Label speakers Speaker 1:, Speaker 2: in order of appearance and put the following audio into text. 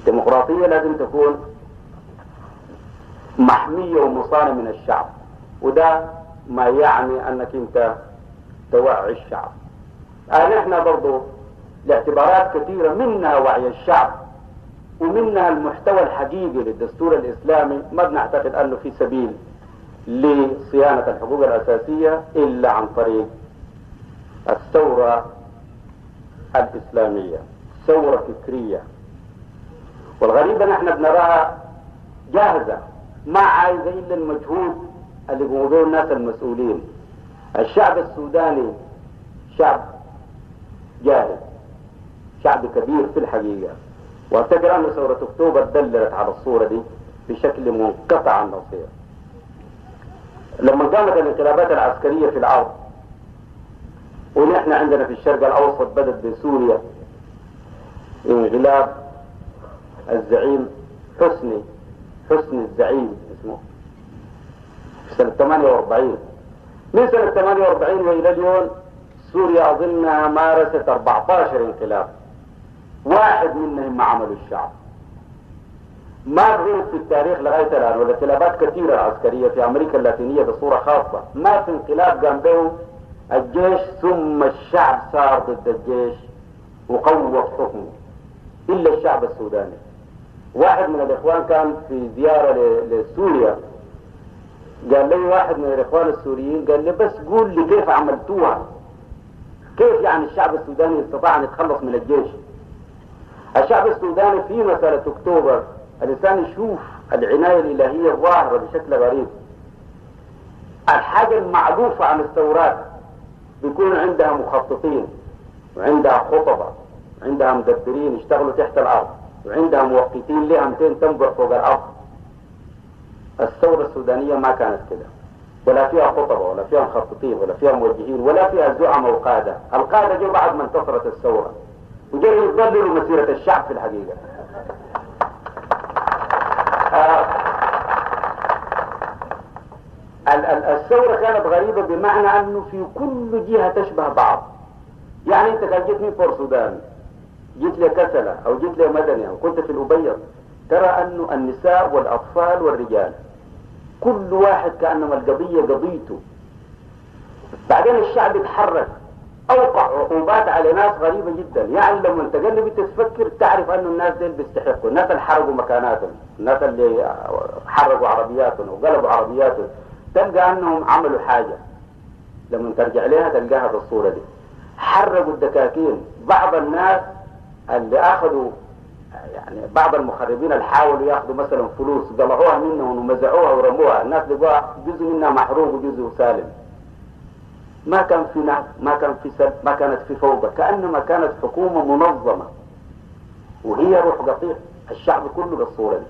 Speaker 1: الديمقراطية لازم تكون محمية ومصانة من الشعب، وده ما يعني انك انت توعي الشعب. نحن برضو لاعتبارات كثيرة منها وعي الشعب ومنها المحتوى الحقيقي للدستور الإسلامي ما بنعتقد أنه في سبيل لصيانة الحقوق الأساسية إلا عن طريق الثورة الإسلامية، ثورة فكرية. والغريب أن احنا بنراها جاهزة ما عايزة إلا المجهود اللي يقوموا به الناس المسؤولين. الشعب السوداني شعب جاهز، شعب كبير في الحقيقة، واعتقد أن ثورة أكتوبر دللت على الصورة دي بشكل منقطع النظير. لما قامت الانقلابات العسكرية في الأرض، ونحن عندنا في الشرق الأوسط بدأت بسوريا انقلاب الزعيم حسني الزعيم اسمه في سنة 48. من سنة 48 وإلى اليوم سوريا أظنها مارست 14 انقلاب، واحد منهم ما عملوا الشعب. ما غير في التاريخ لغاية الآن، والانقلابات كثيرة عسكرية في أمريكا اللاتينية بصورة خاصة، ما في انقلاب قام به الجيش ثم الشعب صار ضد الجيش وقوض حكمه إلا الشعب السوداني. واحد من الإخوان كان في زيارة لسوريا، قال لي واحد من الإخوان السوريين قال لي بس قول لي كيف عملتوها، كيف يعني الشعب السوداني استطاع أن يتخلص من الجيش. الشعب السوداني في مسألة أكتوبر الإنسان يشوف العناية الإلهية ظاهرة بشكل غريب. الحاجة المعروفة عن الثورات بيكون عندها مخططين وعندها خطبة وعندها مدبرين يشتغلوا تحت الأرض وعندها موقتين لها 200 تنبع فوق الأرض. الثورة السودانية ما كانت كده، ولا فيها خطبة ولا فيها مخططين ولا فيها موجهين ولا فيها زعماء وقادة. القادة جو بعد ما انتصرت الثورة وجاي يضللوا مسيرة الشعب في الحقيقة. الثورة كانت غريبة بمعنى أنه في كل جهة تشبه بعض. يعني أنت كان جيت من فور سودان، جيت لكسلة أو جيت لمدني أو كنت في الأبيض، ترى أنه النساء والأطفال والرجال كل واحد كأنما القضية قضيته. بعدين الشعب يتحرك، أوقع عقوبات على ناس غريبة جدا. يعني لما انت قلبي تفكر تعرف أنه الناس دي بيستحقوا، الناس اللي حرقوا مكاناتهم، الناس اللي حرقوا عربياتهم وقلبوا عربياتهم، تلقى أنهم عملوا حاجة. لما ترجع لها تلقاها في الصورة دي. حرقوا الدكاكين. بعض الناس اللي أخذوا يعني بعض المخربين اللي حاولوا ياخذوا مثلا فلوس قلعوها منهم ومزعوها ورموها، الناس لقوها جزء منها محروق وجزء سالم. ما كان في ناس، ما كانت في فوضى، كأنما كانت حكومة منظمة، وهي روح قطيع الشعب كله بالصورة دي.